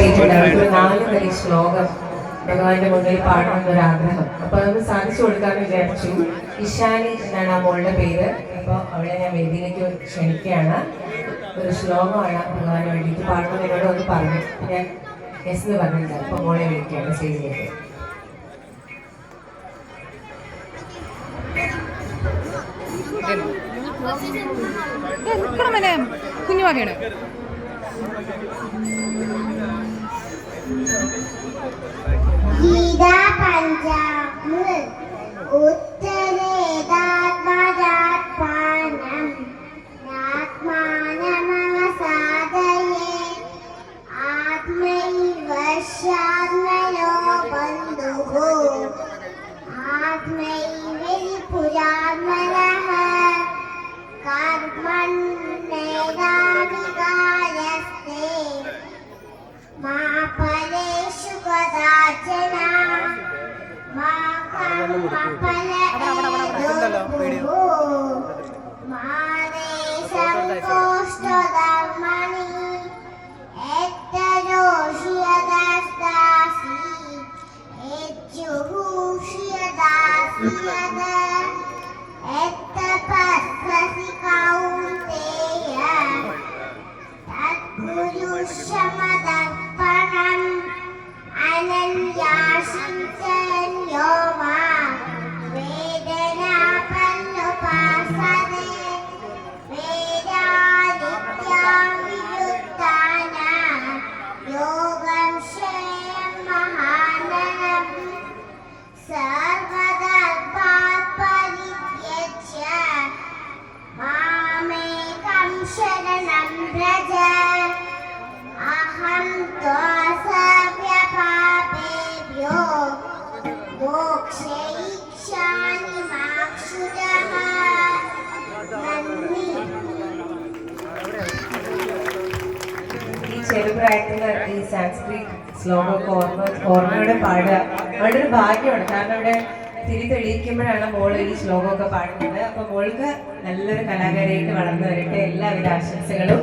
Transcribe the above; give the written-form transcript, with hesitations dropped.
4 വരി ശ്ലോകം ഭഗവാന്റെ മുന്നിൽ പാടണമെന്നൊരാഗ്രഹം. അപ്പൊ അത് സാധിച്ചു കൊടുക്കാമെന്ന് വിചാരിച്ചു. ഇഷാനി എന്നാണ് ആ മോളുടെ പേര്. അപ്പോൾ അവളെ ഞാൻ വേദിയിലേക്ക് ക്ഷണിക്കുകയാണ്. ഒരു ശ്ലോകമാണ് ഭഗവാന് വേണ്ടിയിട്ട് പാടണമെന്ന് എന്നോട് ഒന്ന് പറഞ്ഞു. ഞാൻ യെസ് എന്ന് പറഞ്ഞില്ല. അപ്പൊ മോളെ വിളിക്കുകയാണ് സ്റ്റേജിലേക്ക്. കുഞ്ഞുമാകയാണ് ഗീതാ പഞ്ചാബ് ഉത്തരേതാത്മജാത്മാനം ആത്മാനമവസാദയേ ആത്മൈവശ്യാത്മനോ ബന്ധുഃ ആത്മൈവരിപുരാത്മനഃ കർമ്മണ്യേതാവികാരസ്തേ മാ ഫലേഷു കദാചന മാ കർമ്മഫലേഷു മാ ദേശംകോഷ്ടധർമ്മണി എത്തരോഷിയദസ്താസി എജ്ജുഹൂഷിയദാസിയദ എത്തപസ്സസി കൗന്തേയ തദ്ഗുരുശമദർപ്പണം അനന്യാശിഞ്ചൻ യോമാ വേദനാപല്ലുപാസതേ വേദാദിത്യാം വിയുക്താന യോഗം ശ്രേയം മഹാനനം സർവദർഭാത് പരിത്യജ്യ മാമേകം ശരണം വ്രജ അഹം ത്വസവ്യപാപേഭ്യോ മോക്ഷയിഷ്യാമി മാക്ഷുരഃ. നന്ദി. ഈ ചെറുപ്രായത്തിൽ ഈ സാൻസ്ക്രിറ്റ് ശ്ലോകമൊക്കെ ഓർമ്മയോടെ പാടുക വളരെ ഒരു ഭാഗ്യമാണ്. കാരണം ഇവിടെ തിരി തെളിയിക്കുമ്പോഴാണ് മോള് ഈ ശ്ലോകമൊക്കെ പാടുന്നത്. അപ്പൊ മോൾക്ക് നല്ലൊരു കലാകാരിയായിട്ട് വളർന്നു വരട്ടെ. എല്ലാവിധ ആശംസകളും.